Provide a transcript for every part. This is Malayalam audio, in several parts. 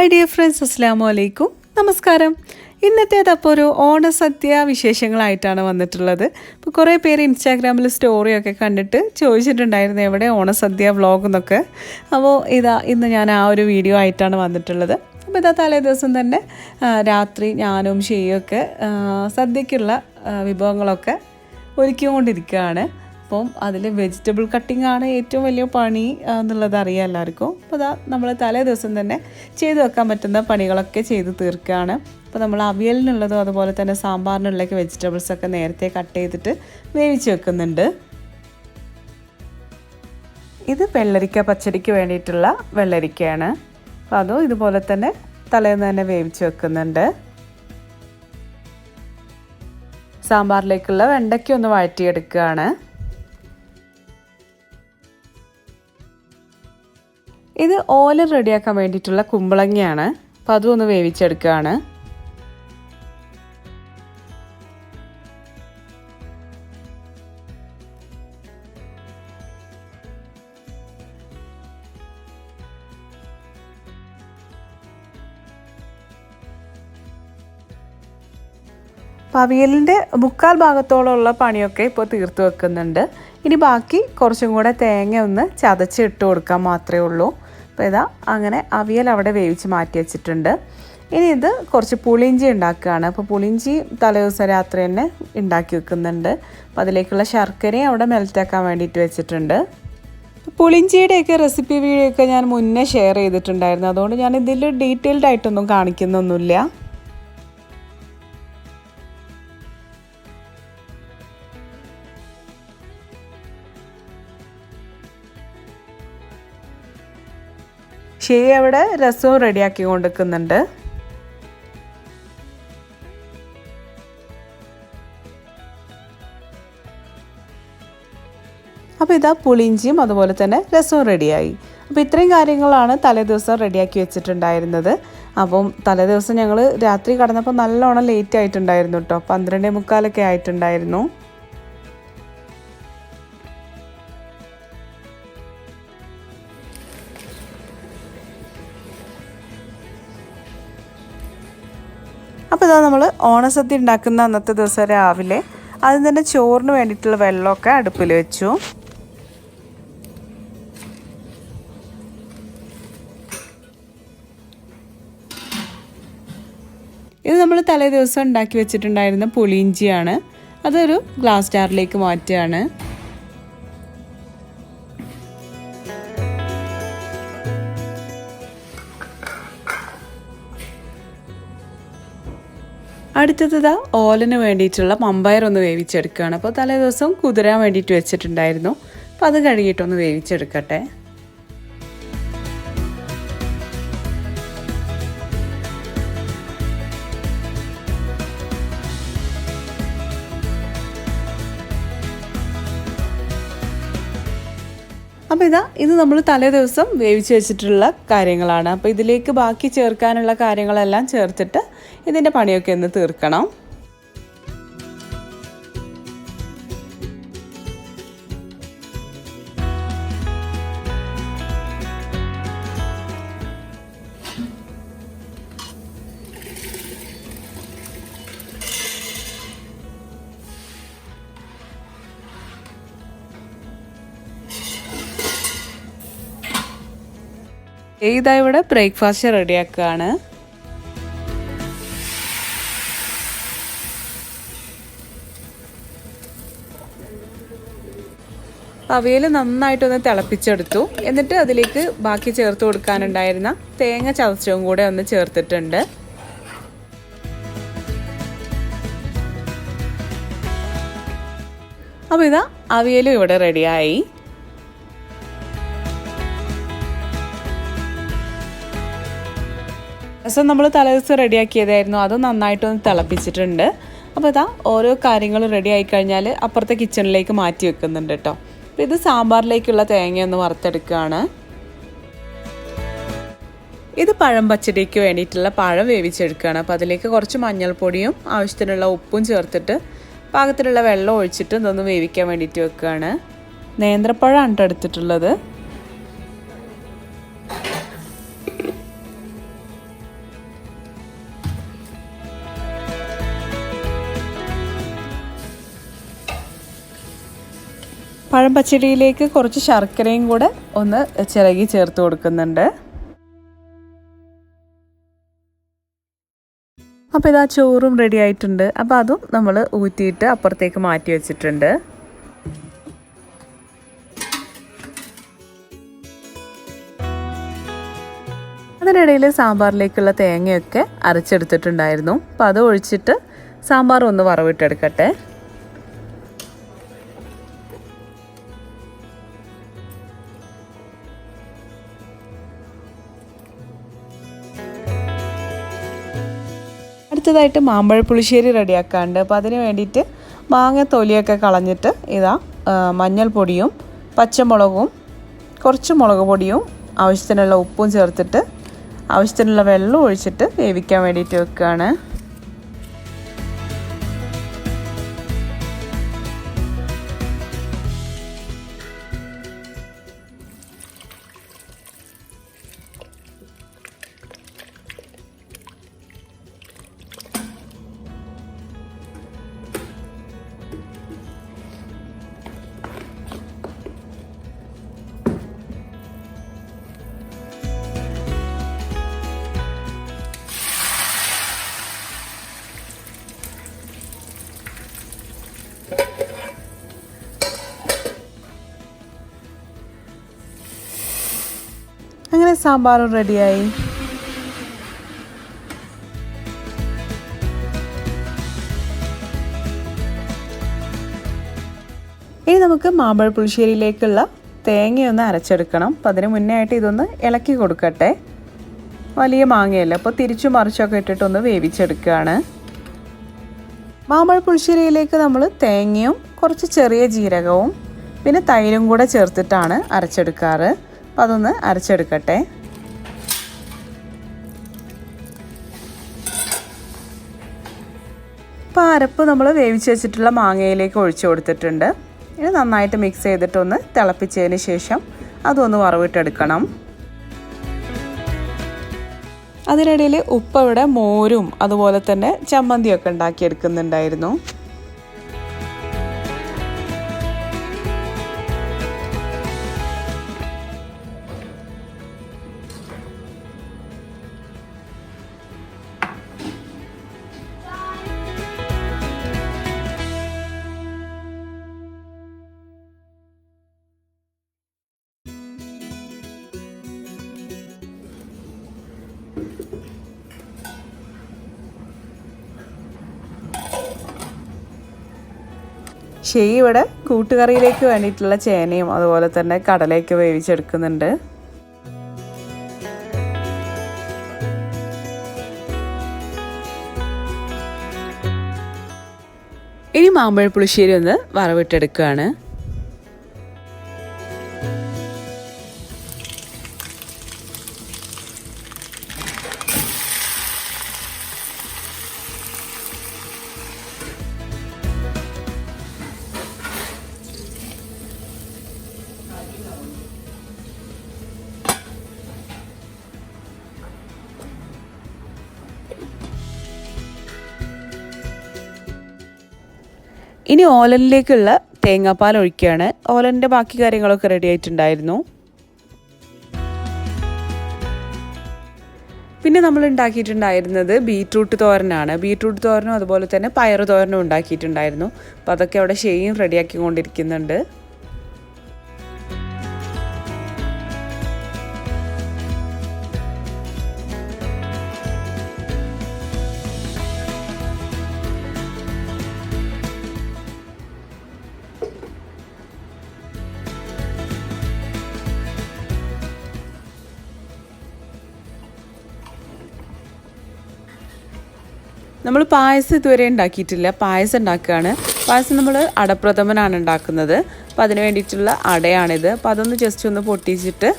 ഹായ് ഡിയർ ഫ്രണ്ട്സ്, അസ്സലാമു അലൈക്കും. നമസ്കാരം. ഇന്നത്തേതപ്പോൾ ഒരു ഓണസദ്യ വിശേഷങ്ങളായിട്ടാണ് വന്നിട്ടുള്ളത്. ഇപ്പോൾ കുറേ പേര് ഇൻസ്റ്റാഗ്രാമിൽ സ്റ്റോറിയൊക്കെ കണ്ടിട്ട് ചോദിച്ചിട്ടുണ്ടായിരുന്നു എവിടെ ഓണസദ്യ വ്ളോഗ് എന്നൊക്കെ. അപ്പോൾ ഇന്ന് ഞാൻ ആ ഒരു വീഡിയോ ആയിട്ടാണ് വന്നിട്ടുള്ളത്. അപ്പോൾ തലേ ദിവസം തന്നെ രാത്രി ഞാനും ഷെയ്യൊക്കെ സദ്യക്കുള്ള വിഭവങ്ങളൊക്കെ ഒരുക്കിക്കൊണ്ടിരിക്കുകയാണ്. അപ്പം അതിൽ വെജിറ്റബിൾ കട്ടിംഗ് ആണ് ഏറ്റവും വലിയ പണി എന്നുള്ളത് അറിയാം എല്ലാവർക്കും. അപ്പോൾ നമ്മൾ തലേ ദിവസം തന്നെ ചെയ്തു വെക്കാൻ പറ്റുന്ന പണികളൊക്കെ ചെയ്ത് തീർക്കുകയാണ്. അപ്പോൾ നമ്മൾ അവിയലിനുള്ളതും അതുപോലെ തന്നെ സാമ്പാറിനുള്ളൊക്കെ വെജിറ്റബിൾസൊക്കെ നേരത്തെ കട്ട് ചെയ്തിട്ട് വേവിച്ച് വെക്കുന്നുണ്ട്. ഇത് വെള്ളരിക്ക പച്ചടിക്ക് വേണ്ടിയിട്ടുള്ള വെള്ളരിക്കയാണ്. അപ്പോൾ അതും ഇതുപോലെ തന്നെ തലേന്ന് തന്നെ വേവിച്ച് വെക്കുന്നുണ്ട്. സാമ്പാറിലേക്കുള്ള വെണ്ടയ്ക്ക ഒന്ന് വഴറ്റിയെടുക്കുകയാണ്. ഇത് ഓല റെഡിയാക്കാൻ വേണ്ടിയിട്ടുള്ള കുമ്പളങ്ങയാണ്. അപ്പോൾ അതും ഒന്ന് വേവിച്ചെടുക്കുകയാണ്. അവിയലിൻ്റെ മുക്കാൽ ഭാഗത്തോളമുള്ള പണിയൊക്കെ ഇപ്പോൾ തീർത്ത് വെക്കുന്നുണ്ട്. ഇനി ബാക്കി കുറച്ചും കൂടെ തേങ്ങ ഒന്ന് ചതച്ചിട്ട് കൊടുക്കാൻ മാത്രമേ ഉള്ളൂ. അപ്പോൾ അങ്ങനെ അവിയൽ അവിടെ വേവിച്ച് മാറ്റി വെച്ചിട്ടുണ്ട്. ഇനി ഇത് കുറച്ച് പുളിയിഞ്ചി ഉണ്ടാക്കുകയാണ്. അപ്പോൾ പുളിയിഞ്ചി തലേദിവസം രാത്രി തന്നെ ഉണ്ടാക്കി വെക്കുന്നുണ്ട്. അപ്പോൾ അതിലേക്കുള്ള ശർക്കരയും അവിടെ മെൽറ്റാക്കാൻ വേണ്ടിയിട്ട് വെച്ചിട്ടുണ്ട്. പുളിയിഞ്ചിയുടെയൊക്കെ റെസിപ്പി വീഡിയോ ഒക്കെ ഞാൻ മുന്നേ ഷെയർ ചെയ്തിട്ടുണ്ടായിരുന്നു. അതുകൊണ്ട് ഞാൻ ഇതിൽ ഡീറ്റെയിൽഡ് ആയിട്ടൊന്നും കാണിക്കുന്നൊന്നുമില്ല. ഷെയ് അവിടെ രസവും റെഡിയാക്കി കൊണ്ടിരിക്കുന്നുണ്ട്. അപ്പോൾ പുളിയിഞ്ചിയും അതുപോലെ തന്നെ രസവും റെഡിയായി. അപ്പോൾ ഇത്രയും കാര്യങ്ങളാണ് തലേദിവസം റെഡിയാക്കി വെച്ചിട്ടുണ്ടായിരുന്നത്. അപ്പം തലേദിവസം ഞങ്ങൾ രാത്രി കടന്നപ്പോൾ നല്ലോണം ലേറ്റ് ആയിട്ടുണ്ടായിരുന്നു കേട്ടോ. 12:45 ആയിട്ടുണ്ടായിരുന്നു. അപ്പോൾ നമ്മൾ ഓണസദ്യ ഉണ്ടാക്കുന്ന അന്നത്തെ ദിവസം രാവിലെ ആദ്യം തന്നെ ചോറിന് വേണ്ടിയിട്ടുള്ള വെള്ളമൊക്കെ അടുപ്പിൽ വെച്ചു. ഇത് നമ്മൾ തലേ ദിവസം ഉണ്ടാക്കി വെച്ചിട്ടുണ്ടായിരുന്ന പുളിയിഞ്ചിയാണ്. അതൊരു ഗ്ലാസ് ജാറിലേക്ക് മാറ്റുകയാണ്. അടുത്തത് ഓലന് വേണ്ടിയിട്ടുള്ള മമ്പയർ ഒന്ന് വേവിച്ചെടുക്കുകയാണ്. അപ്പോൾ തലേ ദിവസം കുതിരാൻ വേണ്ടിയിട്ട് വെച്ചിട്ടുണ്ടായിരുന്നു. അപ്പോൾ അത് കഴുകിയിട്ടൊന്ന് വേവിച്ചെടുക്കട്ടെ. അപ്പോൾ ഇത് നമ്മൾ തലേ ദിവസം വേവിച്ച് വെച്ചിട്ടുള്ള കാര്യങ്ങളാണ്. അപ്പോൾ ഇതിലേക്ക് ബാക്കി ചേർക്കാനുള്ള കാര്യങ്ങളെല്ലാം ചേർത്തിട്ട് ഇതിൻ്റെ പണിയൊക്കെ ഒന്ന് തീർക്കണം. ഇവിടെ ബ്രേക്ക്ഫാസ്റ്റ് റെഡിയാക്കുകയാണ്. അവിയൽ നന്നായിട്ടൊന്ന് തിളപ്പിച്ചെടുത്തു. എന്നിട്ട് അതിലേക്ക് ബാക്കി ചേർത്ത് കൊടുക്കാനുണ്ടായിരുന്ന തേങ്ങ ചതച്ചതും കൂടെ ഒന്ന് ചേർത്തിട്ടുണ്ട്. അപ്പോൾ അവിയലും ഇവിടെ റെഡിയായി. രസം നമ്മൾ തലേദിവസം റെഡിയാക്കിയതായിരുന്നു. അത് നന്നായിട്ടൊന്ന് തിളപ്പിച്ചിട്ടുണ്ട്. അപ്പോൾ ഓരോ കാര്യങ്ങളും റെഡി ആയിക്കഴിഞ്ഞാൽ അപ്പുറത്തെ കിച്ചണിലേക്ക് മാറ്റി വെക്കുന്നുണ്ട് കേട്ടോ. അപ്പോൾ ഇത് സാമ്പാറിലേക്കുള്ള തേങ്ങ ഒന്ന് വറുത്തെടുക്കുകയാണ്. ഇത് പഴം പച്ചടിക്ക് വേണ്ടിയിട്ടുള്ള പഴം വേവിച്ചെടുക്കുകയാണ്. അപ്പോൾ അതിലേക്ക് കുറച്ച് മഞ്ഞൾപ്പൊടിയും ആവശ്യത്തിനുള്ള ഉപ്പും ചേർത്തിട്ട് പാകത്തിലുള്ള വെള്ളം ഒഴിച്ചിട്ട് ഇതൊന്ന് വേവിക്കാൻ വേണ്ടിയിട്ട് വെക്കുകയാണ്. നേന്ത്രപ്പഴമാണ് എടുത്തിട്ടുള്ളത്. പഴം പച്ചടിയിലേക്ക് കുറച്ച് ശർക്കരയും കൂടെ ഒന്ന് ചിരകി ചേർത്ത് കൊടുക്കുന്നുണ്ട്. അപ്പോൾ ഇതാ ചോറും റെഡി ആയിട്ടുണ്ട്. അപ്പോൾ അതും നമ്മൾ ഊറ്റിയിട്ട് അപ്പുറത്തേക്ക് മാറ്റി വെച്ചിട്ടുണ്ട്. അതിനിടയിൽ സാമ്പാറിലേക്കുള്ള തേങ്ങയൊക്കെ അരച്ചെടുത്തിട്ടുണ്ടായിരുന്നു. അപ്പോൾ അത് ഒഴിച്ചിട്ട് സാമ്പാർ ഒന്ന് വറവിട്ടെടുക്കട്ടെ. അടുത്തതായിട്ട് മാമ്പഴ പുളിശ്ശേരി റെഡിയാക്കാറുണ്ട്. അപ്പോൾ അതിന് വേണ്ടിയിട്ട് മാങ്ങ തൊലിയൊക്കെ കളഞ്ഞിട്ട് ഇതാ മഞ്ഞൾപ്പൊടിയും പച്ചമുളകും കുറച്ച് മുളക് പൊടിയും ആവശ്യത്തിനുള്ള ഉപ്പും ചേർത്തിട്ട് ആവശ്യത്തിനുള്ള വെള്ളം ഒഴിച്ചിട്ട് വേവിക്കാൻ വേണ്ടിയിട്ട് വെക്കുകയാണ്. അങ്ങനെ സാമ്പാറും റെഡിയായി. ഇനി നമുക്ക് മാമ്പഴ പുളിശ്ശേരിയിലേക്കുള്ള തേങ്ങയൊന്ന് അരച്ചെടുക്കണം. അപ്പം അതിന് മുന്നേ ആയിട്ട് ഇതൊന്ന് ഇളക്കി കൊടുക്കട്ടെ. വലിയ മാങ്ങയല്ല, അപ്പോൾ തിരിച്ചു മറിച്ചൊക്കെ ഇട്ടിട്ടൊന്ന് വേവിച്ചെടുക്കുകയാണ്. മാമ്പഴ പുളിശ്ശേരിയിലേക്ക് നമ്മൾ തേങ്ങയും കുറച്ച് ചെറിയ ജീരകവും പിന്നെ തൈരും കൂടെ ചേർത്തിട്ടാണ് അരച്ചെടുക്കാറ്. അപ്പോൾ അതൊന്ന് അരച്ചെടുക്കട്ടെ. ഇപ്പോൾ അരപ്പ് നമ്മൾ വേവിച്ച് വെച്ചിട്ടുള്ള മാങ്ങയിലേക്ക് ഒഴിച്ചു കൊടുത്തിട്ടുണ്ട്. ഇനി നന്നായിട്ട് മിക്സ് ചെയ്തിട്ടൊന്ന് തിളപ്പിച്ചതിന് ശേഷം അതൊന്ന് വറവിട്ടെടുക്കണം. അതിനിടയിൽ ഉപ്പ ഇവിടെ മോരും അതുപോലെ തന്നെ ചമ്മന്തിയൊക്കെ ഉണ്ടാക്കിയെടുക്കുന്നുണ്ടായിരുന്നു. ഷെയ് ഇവിടെ കൂട്ടുകറിയിലേക്ക് വേണ്ടിയിട്ടുള്ള ചേനയും അതുപോലെ തന്നെ കടലയൊക്കെ വേവിച്ചെടുക്കുന്നുണ്ട്. ഇനി മാമ്പഴ പുളിശ്ശേരി ഒന്ന് വറവിട്ടെടുക്കുകയാണ്. ഇനി ഓലനിലേക്കുള്ള തേങ്ങാപ്പാൽ ഒഴിക്കുകയാണ്. ഓലൻ്റെ ബാക്കി കാര്യങ്ങളൊക്കെ റെഡി ആയിട്ടുണ്ടായിരുന്നു. പിന്നെ നമ്മൾ ഉണ്ടാക്കിയിട്ടുണ്ടായിരുന്നത് ബീറ്റ്റൂട്ട് തോരനാണ്. ബീറ്റ്റൂട്ട് തോരനും അതുപോലെ തന്നെ പയറ് തോരനും ഉണ്ടാക്കിയിട്ടുണ്ടായിരുന്നു. അപ്പോൾ അതൊക്കെ അവിടെ ഷെയ്യും റെഡിയാക്കിക്കൊണ്ടിരിക്കുന്നുണ്ട്. നമ്മൾ പായസം ഇതുവരെ ഉണ്ടാക്കിയിട്ടില്ല. പായസം ഉണ്ടാക്കുകയാണ്. പായസം നമ്മൾ അടപ്രഥമനാണ് ഉണ്ടാക്കുന്നത്. അപ്പോൾ അതിന് വേണ്ടിയിട്ടുള്ള അടയാണിത്. അപ്പോൾ അതൊന്ന് ജസ്റ്റ് ഒന്ന് പൊട്ടിച്ചിട്ട്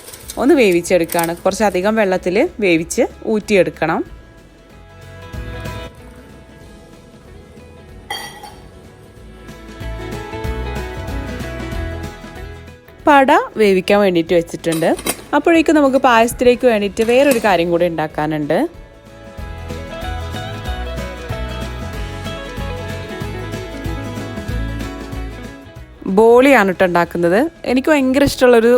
ഒന്ന് വേവിച്ചെടുക്കുകയാണ്. കുറച്ചധികം വെള്ളത്തിൽ വേവിച്ച് ഊറ്റിയെടുക്കണം. പട വേവിക്കാൻ വേണ്ടിയിട്ട് വെച്ചിട്ടുണ്ട്. അപ്പോഴേക്കും നമുക്ക് പായസത്തിലേക്ക് വേണ്ടിയിട്ട് വേറൊരു കാര്യം കൂടി ഉണ്ടാക്കാനുണ്ട്. ബോളിയാണ് കേട്ടോ ഉണ്ടാക്കുന്നത്. എനിക്ക് ഭയങ്കര ഇഷ്ടമുള്ളൊരു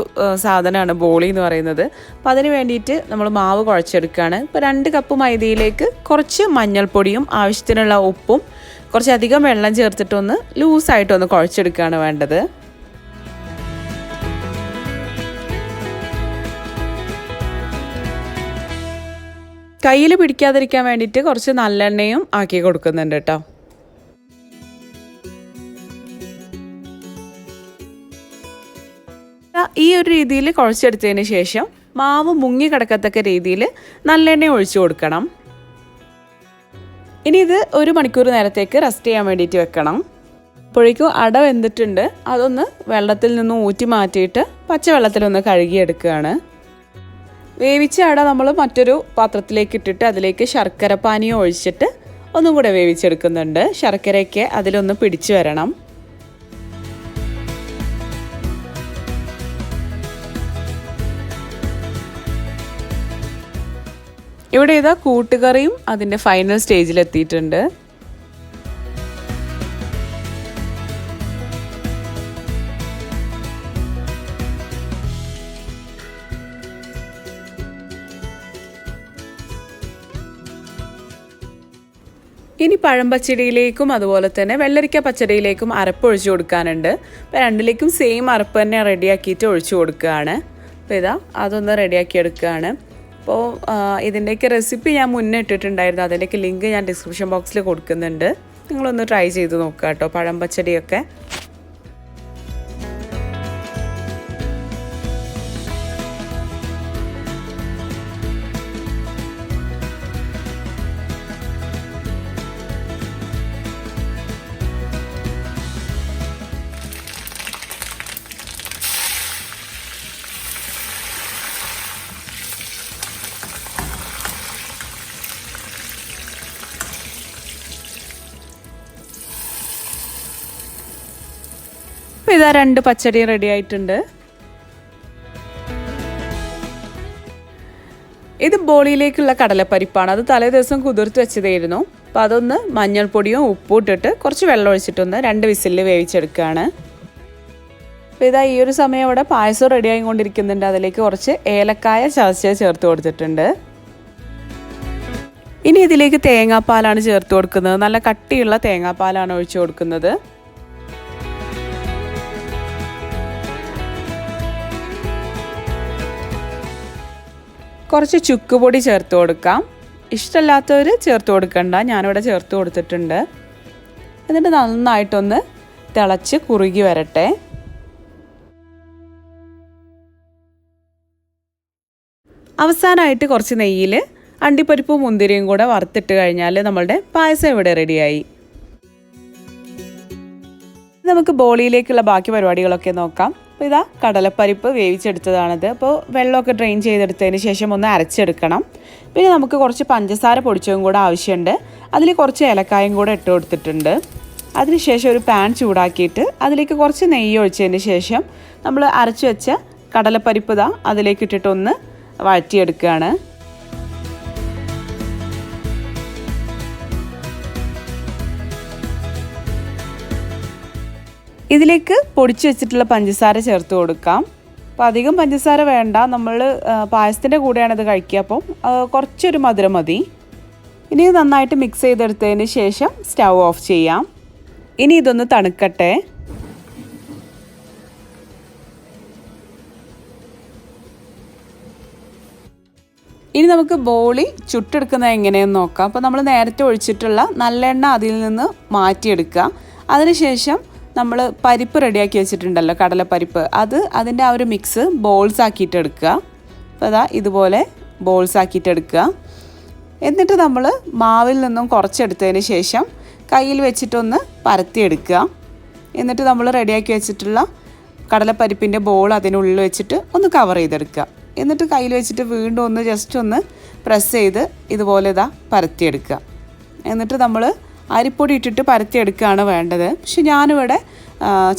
സാധനമാണ് ബോളി എന്ന് പറയുന്നത്. അപ്പോൾ അതിന് വേണ്ടിയിട്ട് നമ്മൾ മാവ് കുഴച്ചെടുക്കുകയാണ്. ഇപ്പോൾ 2 കപ്പ് മൈദയിലേക്ക് കുറച്ച് മഞ്ഞൾപ്പൊടിയും ആവശ്യത്തിനുള്ള ഉപ്പും കുറച്ചധികം വെള്ളം ചേർത്തിട്ടൊന്ന് ലൂസായിട്ടൊന്ന് കുഴച്ചെടുക്കുകയാണ് വേണ്ടത്. കയ്യിൽ പിടിക്കാതിരിക്കാൻ വേണ്ടിയിട്ട് കുറച്ച് നല്ലെണ്ണയും ആക്കി കൊടുക്കുന്നുണ്ട് കേട്ടോ. ഈ ഒരു രീതിയിൽ കുഴച്ചെടുത്തതിന് ശേഷം മാവ് മുങ്ങി കിടക്കത്തക്ക രീതിയിൽ നല്ലെണ്ണ ഒഴിച്ചു കൊടുക്കണം. ഇനി ഇത് 1 മണിക്കൂർ നേരത്തേക്ക് റെസ്റ്റ് ചെയ്യാൻ വേണ്ടിയിട്ട് വെക്കണം. അപ്പോഴേക്കും അട വെന്തിട്ടുണ്ട്. അതൊന്ന് വെള്ളത്തിൽ നിന്ന് ഊറ്റി മാറ്റിയിട്ട് പച്ചവെള്ളത്തിലൊന്ന് കഴുകിയെടുക്കുകയാണ്. വേവിച്ച അട നമ്മൾ മറ്റൊരു പാത്രത്തിലേക്ക് ഇട്ടിട്ട് അതിലേക്ക് ശർക്കര പാനിയും ഒഴിച്ചിട്ട് ഒന്നും കൂടെ വേവിച്ചെടുക്കുന്നുണ്ട്. ശർക്കരയൊക്കെ അതിലൊന്ന് പിടിച്ചു വരണം. ഇവിടെ ഇതാ കൂട്ടുകറിയും അതിൻ്റെ ഫൈനൽ സ്റ്റേജിലെത്തിയിട്ടുണ്ട്. ഇനി പഴം പച്ചടിയിലേക്കും അതുപോലെ തന്നെ വെള്ളരിക്ക പച്ചടിയിലേക്കും അരപ്പ് ഒഴിച്ചു കൊടുക്കാനുണ്ട്. അപ്പോൾ രണ്ടിലേക്കും സെയിം അരപ്പ് തന്നെ റെഡിയാക്കിയിട്ട് ഒഴിച്ചു കൊടുക്കുകയാണ്. അപ്പോൾ ഇതാ അതൊന്ന് റെഡിയാക്കി എടുക്കുകയാണ്. അപ്പോൾ ഇതിൻ്റെയൊക്കെ റെസിപ്പി ഞാൻ മുന്നേ ഇട്ടിട്ടുണ്ടായിരുന്നു. അതിൻ്റെയൊക്കെ ലിങ്ക് ഞാൻ ഡിസ്ക്രിപ്ഷൻ ബോക്സിൽ കൊടുക്കുന്നുണ്ട്. നിങ്ങളൊന്ന് ട്രൈ ചെയ്ത് നോക്കുക കേട്ടോ പഴം പച്ചടിയൊക്കെ. അപ്പോൾ ഇതാ 2 പച്ചടി റെഡി ആയിട്ടുണ്ട്. ഇത് ബോളിയിലേക്കുള്ള കടലപ്പരിപ്പാണ്. അത് തലേ ദിവസം കുതിർത്ത് വെച്ചതായിരുന്നു. അപ്പോൾ അതൊന്ന് മഞ്ഞൾപ്പൊടിയും ഉപ്പും ഇട്ടിട്ട് കുറച്ച് വെള്ളം ഒഴിച്ചിട്ടൊന്ന് 2 വിസിലിൽ വേവിച്ചെടുക്കുകയാണ്. അപ്പോൾ ഇതാ ഈ ഒരു സമയം ഇവിടെ പായസം റെഡി ആയിക്കൊണ്ടിരിക്കുന്നുണ്ട്. അതിലേക്ക് കുറച്ച് ഏലക്കായ ചതച്ച് ചേർത്ത് കൊടുത്തിട്ടുണ്ട്. ഇനി ഇതിലേക്ക് തേങ്ങാപ്പാലാണ് ചേർത്ത് കൊടുക്കുന്നത്. നല്ല കട്ടിയുള്ള തേങ്ങാപ്പാലാണ് ഒഴിച്ചു കൊടുക്കുന്നത്. കുറച്ച് ചുക്കുപൊടി ചേർത്ത് കൊടുക്കാം. ഇഷ്ടമില്ലാത്തവർ ചേർത്ത് കൊടുക്കണ്ട, ഞാനിവിടെ ചേർത്ത് കൊടുത്തിട്ടുണ്ട്. എന്നിട്ട് നന്നായിട്ടൊന്ന് തിളച്ച് കുറുകി വരട്ടെ. അവസാനമായിട്ട് കുറച്ച് നെയ്യിൽ അണ്ടിപ്പരിപ്പും മുന്തിരിയും കൂടെ വറുത്തിട്ട് കഴിഞ്ഞാൽ നമ്മളുടെ പായസം ഇവിടെ റെഡിയായി. നമുക്ക് ബോളിയിലേക്കുള്ള ബാക്കി പരിപാടികളൊക്കെ നോക്കാം. അപ്പോൾ ഇതാ കടലപ്പരിപ്പ് വേവിച്ചെടുത്തതാണിത്. അപ്പോൾ വെള്ളമൊക്കെ ഡ്രെയിൻ ചെയ്തെടുത്തതിന് ശേഷം ഒന്ന് അരച്ചെടുക്കണം. പിന്നെ നമുക്ക് കുറച്ച് പഞ്ചസാര പൊടിച്ചതും കൂടെ ആവശ്യമുണ്ട്. അതിൽ കുറച്ച് ഏലക്കായും കൂടെ ഇട്ട് കൊടുത്തിട്ടുണ്ട്. അതിനുശേഷം ഒരു പാൻ ചൂടാക്കിയിട്ട് അതിലേക്ക് കുറച്ച് നെയ്യ് ഒഴിച്ചതിന് ശേഷം നമ്മൾ അരച്ച് വെച്ച കടലപ്പരിപ്പ് ഇതാ അതിലേക്ക് ഇട്ടിട്ടൊന്ന് വഴറ്റിയെടുക്കുകയാണ്. ഇതിലേക്ക് പൊടിച്ച് വെച്ചിട്ടുള്ള പഞ്ചസാര ചേർത്ത് കൊടുക്കാം. അപ്പോൾ അധികം പഞ്ചസാര വേണ്ട, നമ്മൾ പായസത്തിൻ്റെ കൂടെയാണിത് കഴിക്കുക. അപ്പം കുറച്ചൊരു മധുരം മതി. ഇനി ഇത് നന്നായിട്ട് മിക്സ് ചെയ്തെടുത്തതിന് ശേഷം സ്റ്റൗ ഓഫ് ചെയ്യാം. ഇനി ഇതൊന്ന് തണുക്കട്ടെ. ഇനി നമുക്ക് ബോളി ചുട്ടെടുക്കുന്നത് എങ്ങനെയെന്ന് നോക്കാം. അപ്പോൾ നമ്മൾ നേരത്തെ ഒഴിച്ചിട്ടുള്ള നല്ലെണ്ണ അതിൽ നിന്ന് മാറ്റിയെടുക്കുക. അതിനുശേഷം നമ്മൾ പരിപ്പ് റെഡിയാക്കി വെച്ചിട്ടുണ്ടല്ലോ, കടലപ്പരിപ്പ്, അതിൻ്റെ ആ ഒരു മിക്സ് ബോൾസ് ആക്കിയിട്ട് എടുക്കുക. അപ്പോൾ അതാ ഇതുപോലെ ബോൾസ് ആക്കിയിട്ട് എടുക്കുക. എന്നിട്ട് നമ്മൾ മാവിൽ നിന്നും കുറച്ചെടുത്തതിന് ശേഷം കയ്യിൽ വെച്ചിട്ടൊന്ന് പരത്തിയെടുക്കുക. എന്നിട്ട് നമ്മൾ റെഡിയാക്കി വെച്ചിട്ടുള്ള കടലപ്പരിപ്പിൻ്റെ ബോൾ അതിനുള്ളിൽ വെച്ചിട്ട് ഒന്ന് കവർ ചെയ്തെടുക്കുക. എന്നിട്ട് കയ്യിൽ വെച്ചിട്ട് വീണ്ടും ഒന്ന് ജസ്റ്റ് ഒന്ന് പ്രസ് ചെയ്ത് ഇതുപോലെ ഇതാ പരത്തിയെടുക്കുക. എന്നിട്ട് നമ്മൾ അരിപ്പൊടി ഇട്ടിട്ട് പരത്തിയെടുക്കുകയാണ് വേണ്ടത്. പക്ഷെ ഞാനിവിടെ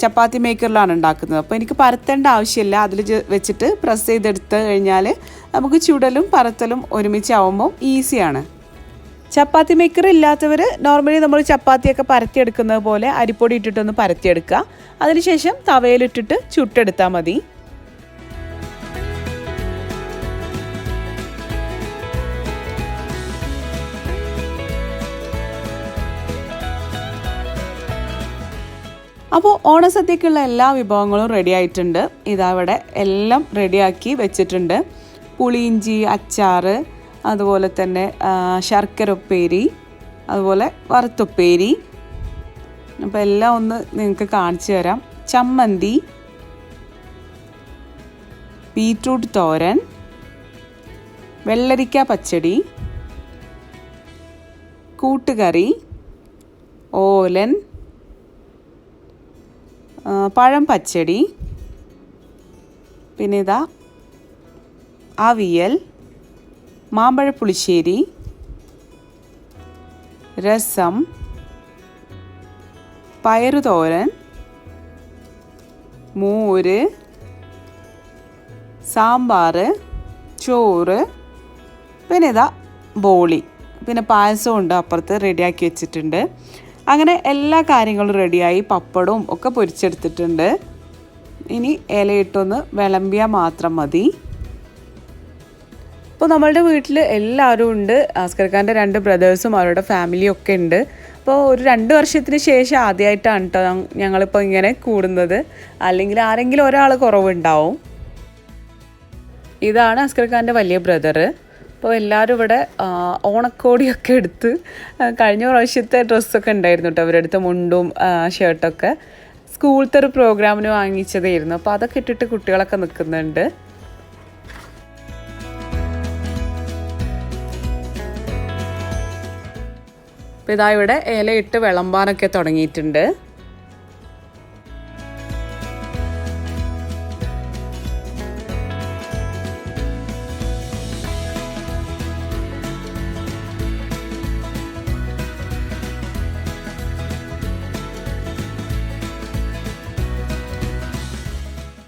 ചപ്പാത്തി മേക്കറിലാണ് ഉണ്ടാക്കുന്നത്. അപ്പോൾ എനിക്ക് പരത്തേണ്ട ആവശ്യമില്ല. അതിൽ വെച്ചിട്ട് പ്രസ് ചെയ്തെടുത്ത് കഴിഞ്ഞാൽ നമുക്ക് ചുടലും പരത്തലും ഒരുമിച്ചാവുമ്പോൾ ഈസിയാണ്. ചപ്പാത്തി മേക്കർ ഇല്ലാത്തവർ നോർമലി നമ്മൾ ചപ്പാത്തിയൊക്കെ പരത്തിയെടുക്കുന്നത് പോലെ അരിപ്പൊടി ഇട്ടിട്ടൊന്ന് പരത്തിയെടുക്കുക. അതിനുശേഷം തവയിലിട്ടിട്ട് ചുട്ടെടുത്താൽ മതി. അപ്പോൾ ഓണസദ്യക്കുള്ള എല്ലാ വിഭവങ്ങളും റെഡി ആയിട്ടുണ്ട്. ഇതവിടെ എല്ലാം റെഡിയാക്കി വെച്ചിട്ടുണ്ട്. പുളിയിഞ്ചി, അച്ചാർ, അതുപോലെ തന്നെ ശർക്കര ഉപ്പേരി, അതുപോലെ വറുത്തുപ്പേരി. അപ്പോൾ എല്ലാം ഒന്ന് നിങ്ങൾക്ക് കാണിച്ചു തരാം. ചമ്മന്തി, ബീറ്റ്റൂട്ട് തോരൻ, വെള്ളരിക്ക പച്ചടി, കൂട്ടുകറി, ഓലൻ, പഴം പച്ചടി, പിന്നെ ഇതാ അവിയൽ, മാമ്പഴ പുളിശ്ശേരി, രസം, പയറുതോരൻ, മോര്, സാമ്പാർ, ചോറ്, പിന്നെ ഇതാ ബോളി, പിന്നെ പായസവും ഉണ്ട് അപ്പുറത്ത് റെഡിയാക്കി വെച്ചിട്ടുണ്ട്. അങ്ങനെ എല്ലാ കാര്യങ്ങളും റെഡിയായി. പപ്പടവും ഒക്കെ പൊരിച്ചെടുത്തിട്ടുണ്ട്. ഇനി ഇലയിട്ടൊന്ന് വിളമ്പിയാൽ മാത്രം മതി. അപ്പോൾ നമ്മളുടെ വീട്ടിൽ എല്ലാവരും ഉണ്ട്. ആസ്കർ ഖാൻ്റെ 2 ബ്രദേഴ്സും അവരുടെ ഫാമിലിയും ഒക്കെ ഉണ്ട്. അപ്പോൾ ഒരു 2 വർഷത്തിന് ശേഷം ആദ്യമായിട്ടാണ് കേട്ടോ ഞങ്ങളിപ്പോൾ ഇങ്ങനെ കൂടുന്നത്. അല്ലെങ്കിൽ ആരെങ്കിലും ഒരാൾ കുറവുണ്ടാവും. ഇതാണ് ആസ്കർ ഖാൻ്റെ വലിയ ബ്രദർ. അപ്പോൾ എല്ലാവരും ഇവിടെ ഓണക്കോടിയൊക്കെ എടുത്ത് കഴിഞ്ഞ പ്രാവശ്യത്തെ ഡ്രസ്സൊക്കെ ഉണ്ടായിരുന്നു കേട്ടോ അവരുടെ അടുത്ത്, മുണ്ടും ഷർട്ടൊക്കെ സ്കൂളത്തെ ഒരു പ്രോഗ്രാമിന് വാങ്ങിച്ചതായിരുന്നു. അപ്പോൾ അതൊക്കെ ഇട്ടിട്ട് കുട്ടികളൊക്കെ നിൽക്കുന്നുണ്ട്. അപ്പോൾ ഇതാ ഇവിടെ ഇലയിട്ട് വിളമ്പാനൊക്കെ തുടങ്ങിയിട്ടുണ്ട്.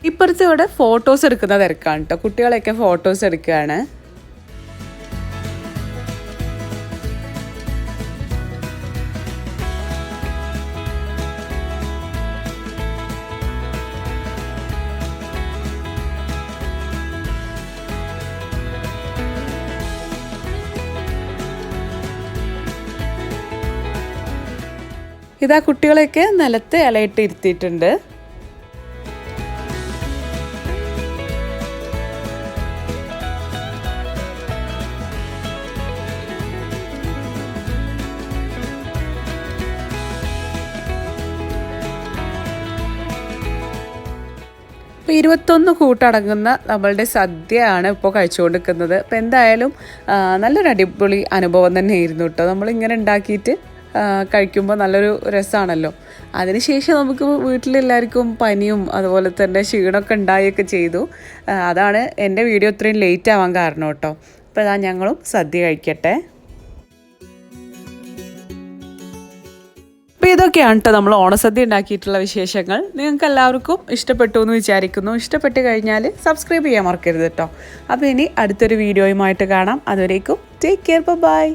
ഇപ്പുറത്ത് ഇവിടെ ഫോട്ടോസ് എടുക്കുന്ന തിരക്കാണ് കേട്ടോ. കുട്ടികളൊക്കെ ഫോട്ടോസ് എടുക്കുകയാണ്. ഇതാ കുട്ടികളെയൊക്കെ നിലത്ത് ഇലയിട്ട് ഇരുത്തിയിട്ടുണ്ട്. ഇപ്പോൾ 21 കൂട്ടടങ്ങുന്ന നമ്മളുടെ സദ്യയാണ് ഇപ്പോൾ കഴിച്ചുകൊണ്ടിരിക്കുന്നത്. അപ്പോൾ എന്തായാലും നല്ലൊരു അടിപൊളി അനുഭവം തന്നെയായിരുന്നു കേട്ടോ. നമ്മളിങ്ങനെ ഉണ്ടാക്കിയിട്ട് കഴിക്കുമ്പോൾ നല്ലൊരു രസമാണല്ലോ. അതിനുശേഷം നമുക്ക് വീട്ടിലെല്ലാവർക്കും പനിയും അതുപോലെ തന്നെ ക്ഷീണമൊക്കെ ഉണ്ടായൊക്കെ ചെയ്തു. അതാണ് എൻ്റെ വീഡിയോ ഇത്രയും ലേറ്റ് ആവാൻ കാരണം കേട്ടോ. അപ്പോൾ അതാ ഞങ്ങളും സദ്യ കഴിക്കട്ടെ. അപ്പോൾ ഇതൊക്കെയാണ് കേട്ടോ നമ്മൾ ഓണസദ്യ ഉണ്ടാക്കിയിട്ടുള്ള വിശേഷങ്ങൾ. നിങ്ങൾക്ക് എല്ലാവർക്കും ഇഷ്ടപ്പെട്ടു എന്ന് വിചാരിക്കുന്നു. ഇഷ്ടപ്പെട്ട് കഴിഞ്ഞാൽ സബ്സ്ക്രൈബ് ചെയ്യാൻ മറക്കരുത് കേട്ടോ. അപ്പോൾ ഇനി അടുത്തൊരു വീഡിയോയുമായിട്ട് കാണാം. അതുവരേക്കും ടേക്ക് കെയർ, ബൈ.